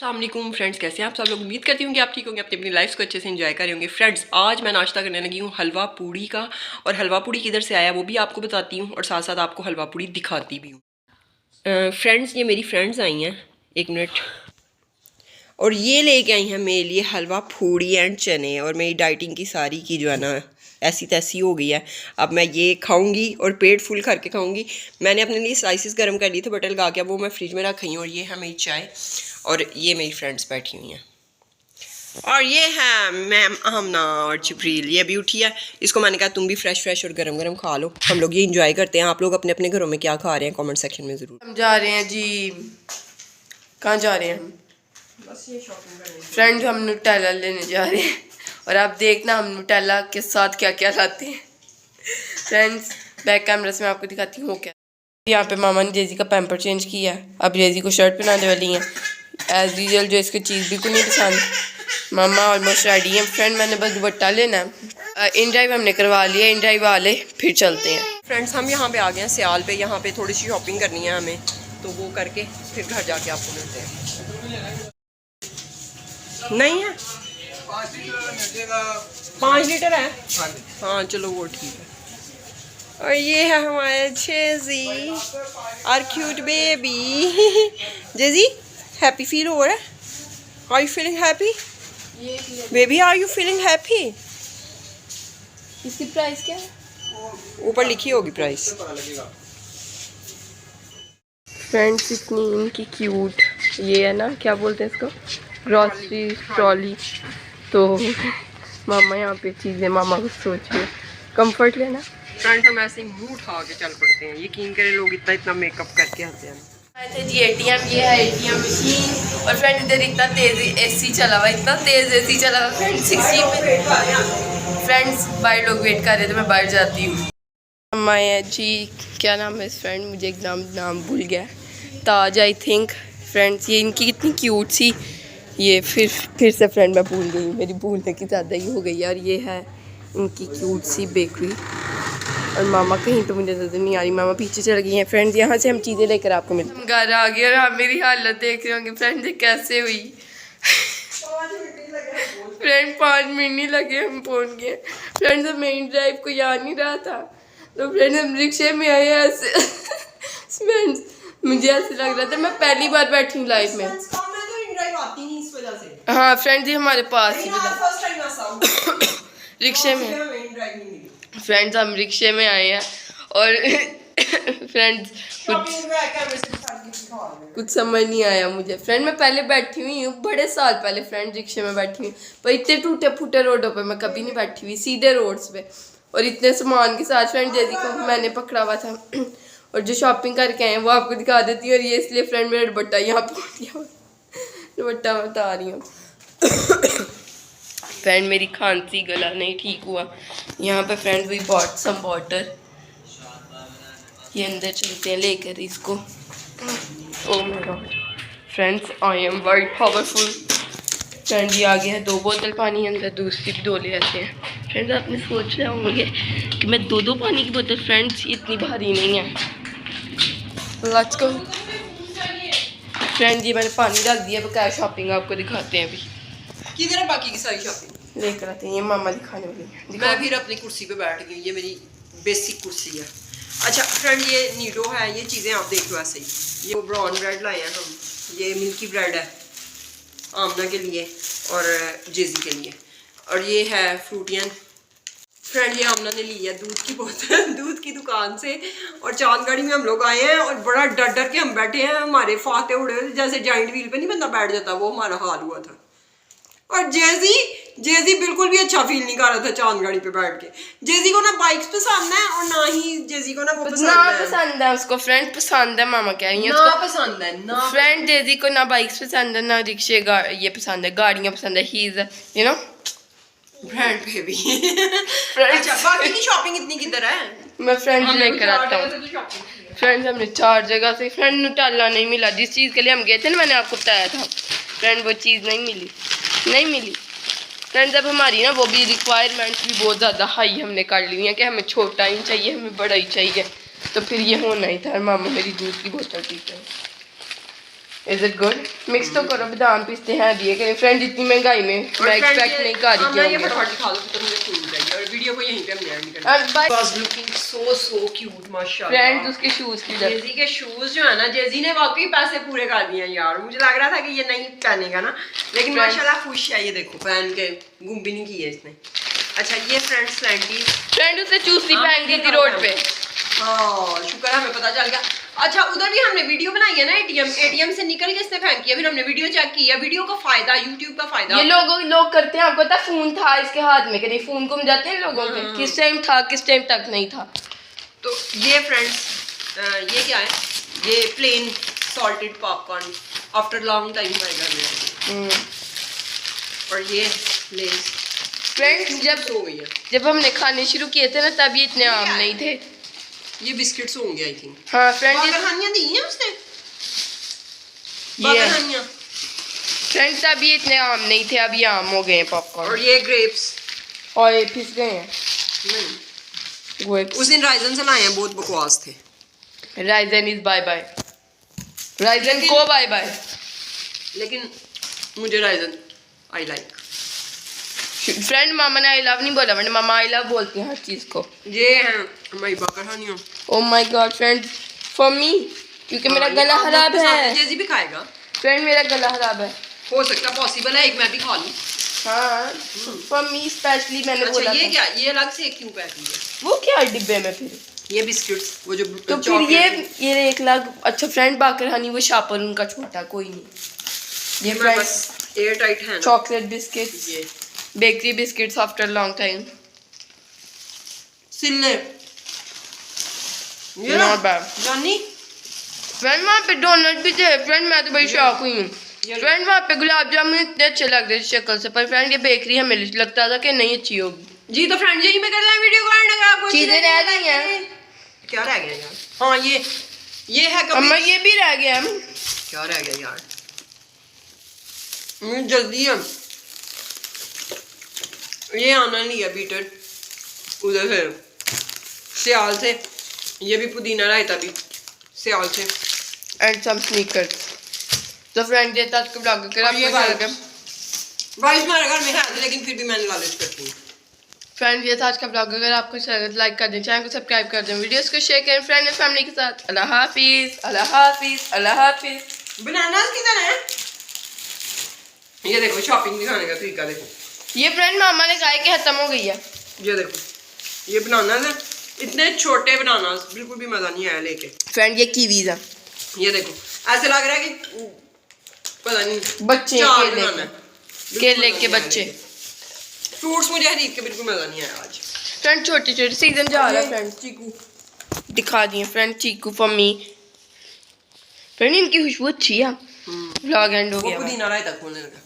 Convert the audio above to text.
अस्सलाम वालेकुम फ्रेंड्स, कैसे हैं आप सब लोग। उम्मीद करती हूँ कि आप ठीक होंगे, अपनी लाइफ को अच्छे से एंजॉय कर रहे होंगे। फ्रेंड्स, आज मैं नाश्ता करने लगी हूँ हलवा पूड़ी का, और हलवा पूड़ी किधर से आया वो भी आपको बताती हूँ और साथ साथ आपको हलवा पूड़ी दिखाती भी हूँ। फ्रेंड्स, ये मेरी फ्रेंड्स आई हैं, एक मिनट, और ये लेके आई हैं मेरे लिए हलवा पूड़ी एंड चने। और मेरी डाइटिंग की सारी की जो है ना ऐसी तैसी हो गई है। अब मैं ये खाऊंगी और पेट फुल करके खाऊंगी। मैंने अपने लिए स्लाइसेस गर्म कर लिए थे बटर लगा के, वो मैं फ्रिज में रख रही हूँ। और ये है मेरी चाय, और ये मेरी फ्रेंड्स बैठी हुई हैं, और ये है मैम आमना और जिब्रील, ये भी उठी है। इसको मैंने कहा तुम भी फ्रेश और गरम गरम खा लो। हम लोग ये इंजॉय करते हैं। आप लोग अपने अपने घरों में क्या खा रहे हैं कमेंट सेक्शन में ज़रूर। हम जा रहे हैं जी, कहाँ जा रहे हैं हम? बस ये शॉपिंग करने। फ्रेंड, हम न्यूटेला लेने जा रहे हैं, और आप देखना हम न्यूटेला के साथ क्या क्या लाते हैं। फ्रेंड्स, बैक कैमरा से मैं आपको दिखाती हूँ क्या। यहाँ पे मामा ने जेजी का पैम्पर चेंज किया है। अब जेजी को शर्ट पहनाने वाली हैं एज यूजुअल, जो इसको चीज़ बिल्कुल नहीं पसंद। मामा ऑलमोस्ट रेडी है। फ्रेंड, मैंने बस दुपट्टा लेना है। इन ड्राइव हमने करवा लिया, इन ड्राइव वाले फिर चलते हैं। फ्रेंड्स, हम यहाँ पे आ गए हैं सियाल पे। यहाँ पे थोड़ी सी शॉपिंग करनी है हमें, तो वो करके फिर घर जाके आपको मिलते हैं। नहीं है 5 लीटर है। हाँ चलो वो ठीक है। और ये है हमारे जेजी और क्यूट बेबी। जेजी, हैप्पी फील हो रहा है? Are you feeling happy baby? Are you feeling happy? इसकी प्राइस क्या है? ऊपर लिखी होगी प्राइस। फ्रेंड्स, इतनी इनकी क्यूट, ये है ना क्या बोलते हैं इसको, ग्रॉसरी ट्रॉली। तो मामा यहाँ पे चीज़ें मामा कुछ सोच रहे, कंफर्ट लेना। फ्रेंड्स, हम ऐसे ही मुंह उठा के चल पड़ते हैं। यकीन करें, लोग इतना मेकअप करके आते हैं। आए थे जी ATM, ये है ATM मशीन। और फ्रेंड, इधर इतना तेज AC चला हुआ, इतना तेज AC चला हुआ। फ्रेंड 60 में। फ्रेंड्स, बाहर लोग वेट कर रहे थे, मैं बाहर जाती हूँ। अम्मा जी, क्या नाम है इस फ्रेंड, मुझे एकदम नाम भूल गया, ताज आई थिंक। फ्रेंड्स, ये इनकी कितनी क्यूट सी, ये फिर से फ्रेंड मैं भूल गई, मेरी भूलने की ज़्यादा ही हो गई है। और ये है इनकी क्यूट सी बेकरी। और मामा कहीं तो मुझे नजर नहीं आ रही, मामा पीछे चल गई हैं। फ्रेंड्स, यहाँ से हम चीज़ें लेकर आपको मिलते हैं। हम घर आ गए और आप मेरी हालत देख रहे होंगे। फ्रेंड्स, ये कैसे हुई। फ्रेंड, 5 मिनट नहीं लगे, हम पहुँच गए। फ्रेंड्स, मेन ड्राइव को याद नहीं रहा था, तो फ्रेंड्स हम रिक्शे में आए ऐसे। फ्रेंड्स, मुझे ऐसे लग रहा था मैं पहली बार बैठी हूँ लाइफ में। हाँ फ्रेंड्स, ये हमारे पास ही रिक्शे में। फ्रेंड्स, हम रिक्शे में आए हैं, और फ्रेंड्स कुछ समझ नहीं आया मुझे। फ्रेंड, मैं पहले बैठी हुई हूँ बड़े साल पहले, फ्रेंड रिक्शे में बैठी हुई, पर इतने टूटे फूटे रोडों पे मैं कभी नहीं बैठी हुई, सीधे रोड्स पे, और इतने सामान के साथ। फ्रेंड, जैसी को मैंने पकड़ा हुआ था, और जो शॉपिंग करके आए वो आपको दिखा देती हूँ। और ये इसलिए फ्रेंड मेरा दुपट्टा यहाँ पहुँच गया, दुपट्टा बता रही हूँ। फ्रेंड, मेरी खांसी गला नहीं ठीक हुआ। यहाँ पे friend we bought some water, ये अंदर चलते हैं लेकर इसको। Oh my god friends, I am very powerful. Friend, ये आ गया है 2 बोतल पानी, अंदर दूसरी भी 2 ले आते हैं। फ्रेंड्स, आपने सोच रहे होंगे कि मैं 2 पानी की बोतल, फ्रेंड्स ये इतनी भारी नहीं है। Let's go. फ्रेंड, ये मैंने पानी डाल दिया, बकाया शॉपिंग आपको दिखाते हैं अभी। किधर है बाकी की सारी शॉपिंग? लेकर आते हैं, ये मामा दिखाने वाली है। मैं फिर अपनी कुर्सी पे बैठ गई, ये मेरी बेसिक कुर्सी है। अच्छा फ्रेंड, ये नीडो है, ये चीज़ें आप देख लो ऐसे ही। ये ब्राउन ब्रेड लाए हैं हम, ये मिल्की ब्रेड है आमना के लिए और जेजी के लिए, और ये है फ्रूटियन। फ्रेंड, ये आमना ने ली है दूध की बोतल दूध की दुकान से, और चांदगाड़ी में हम लोग आए हैं, और बड़ा डर के हम बैठे हैं। हमारे फाते उड़े हुए, जैसे जॉइंट व्हील पे नहीं बंदा बैठ जाता, वो हमारा हाल हुआ था। और जेजी बिल्कुल भी अच्छा फील नहीं कर रहा था चांदगाड़ी पे बैठ के। जेजी को ना बाइक्स पसंद है, और ना ही जेजी को ना वो पसंद है उसको। फ्रेंड, पसंद है, मामा कह रही है ना पसंद है ना। फ्रेंड, जेजी को ना बाइक्स पसंद है, ना रिक्शे ये पसंद है, गाड़ियाँ पसंद है। He is you know brand baby. अच्छा, बाकी की शॉपिंग इतनी किधर है? मैं फ्रेंड लेकर आता हूँ। फ्रेंड्स, हमने 4 जगह से, फ्रेंड न्यूटेला नहीं मिला जिस चीज़ के लिए हम गए थे ना, मैंने आपको बताया था। फ्रेंड, वो चीज़ नहीं मिली। फ्रेंड्स, अब हमारी ना वो भी रिक्वायरमेंट्स भी बहुत ज़्यादा हाई हमने कर ली हैं कि हमें छोटा ही चाहिए, हमें बड़ा ही चाहिए, तो फिर ये होना ही था। मामा मेरी दूध की बोतल पीते हैं। Is it good? मिक्स तो करो, बादाम पिस्ते हैं भी है कि फ्रेंड, इतनी महंगाई में मैं एक्सपेक्ट नहीं कर रही मैं ये फटाफट दिखा दूं तो मुझे खून चाहिए और वीडियो को यहीं पे हम एंड करना। वाज लुकिंग सो क्यूट माशाल्लाह। फ्रेंड्स उसके शूज की जेजी के शूज जो है ना, जेजी ने वाकई पैसे पूरे कर दिए यार। मुझे लग रहा था कि ये नहीं पहनेगा ना, लेकिन माशाल्लाह खुश है। ये देखो पहन के गुम भी नहीं की है इसने। अच्छा ये फ्रेंड्स सैंडीज, फ्रेंड उसने चूसनी पहन दी थी रोड पे। हाँ शुक्र है हमें पता चल गया। अच्छा उधर भी हमने वीडियो बनाई है ना, एटीएम से निकल के इसने फेंकी है, फिर हमने वीडियो चेक की है। वीडियो का फायदा, यूट्यूब का फायदा ये लोग करते हैं। आपको पता फोन था इसके हाथ में कि नहीं, फोन गुम जाते हैं लोगों के, किस टाइम था किस टाइम तक नहीं था। तो ये फ्रेंड्स ये क्या है, ये plain salted popcorn after long time आएगा मेरा। और ये लेस फ्रेंड्स जब हमने खाने शुरू किए थे ना, तब ये इतने आम नहीं थे। ये बिस्किट्स होंगे आई थिंक। हाँ फ्रेंड्स, बागरहानियां दी हैं उसने, ये बागरहानियां। फ्रेंड्स तब ये इतने आम नहीं थे, अब ये आम हो गए हैं पॉपकॉर्न। और ये ग्रेप्स, और ये पिस गए हैं। नहीं उस दिन राइजन से लाए हैं, बहुत बकवास थे। Raisin is bye bye, raisin को बाय बाय। लेकिन मुझे राइजन आई लाइक। फ्रेंड मामा ने आई लव नहीं बोला, वरना मामा आई लव बोलती हैं हर चीज को। ये हैं हमारी बागरहानियां। Oh my god friend, for me, क्योंकि मेरा गला खराब है। जेजी भी खाएगा फ्रेंड, मेरा गला खराब है। हो सकता पॉसिबल है एक मैं भी खा लूं। हाँ फॉर मी स्पेशली मैंने बोला। अच्छा ये क्या, ये अलग से क्यों पैकिंग है? वो क्या डिब्बे में फिर ये बिस्किट्स, वो जो तो फिर ये 1 लाख। अच्छा फ्रेंड बागरहानी वो शापर उनका छोटा, कोई नहीं। ये फ्रेंड बस एयर टाइट है ना। चॉकलेट बिस्किट्स, ये bakery biscuits after long time. Sille ये नॉट बैड। जानी फ्रेंड वहाँ पे डोनट भी थे। फ्रेंड मैं तो बड़ी शॉक हुई हूँ। फ्रेंड वहाँ पे गुलाब जामुन इतने अच्छे लग रहे थे शक्ल से, पर फ्रेंड ये बेकरी हमें लगता था कि नहीं अच्छी होगी। जी तो फ्रेंड यही मैं कर रहा हूँ वीडियो को एंड। अगर आपको चीजें रह गई हैं। क्या रह गया यार? हाँ ये है अम्मा, ये भी रह गया। क्या रह गया यार? जल्दी है। ये आना लिया बीटर उधर से सियाल से, ये भी पुदीना रायता भी सियाल से, एंड सम स्नीकर्स। तो फ्रेंड ये तक ब्लॉग कर आपको अच्छा लगा। वाइस हमारे घर में है लेकिन फिर भी मैंने लालच करती हूँ। फ्रेंड ये था आज का ब्लॉग। अगर आपको अच्छा लगा तो लाइक कर दें, चैनल को सब्सक्राइब कर दें, वीडियोस को शेयर करें फ्रेंड और फैमिली के साथ। अल्लाह हाफिज, अल्लाह हाफिज, अल्लाह हाफिज। बनानास किधर है? ये देखो शॉपिंग दिखाने का तरीका देखो। ये फ्रेंड मामा ने कहा कि खत्म हो गई है। ये देखो ये बनानास है, इतने छोटे बनानास, बिल्कुल भी मजा नहीं आया लेके। फ्रेंड ये कीवीज है। ये देखो ऐसे लग रहा है कि पता नहीं बच्चे केले के बच्चे। फ्रूट्स मुझे खरीद के बिल्कुल मजा नहीं आया आज। फ्रेंड छोटे छोटे सीजन जा रहा है। फ्रेंड चीकू दिखा दिए friend, chikoo for me. Friend इनकी खुशबू अच्छी है। व्लॉग एंड हो गया। पुदीना रायता खोलने लगा।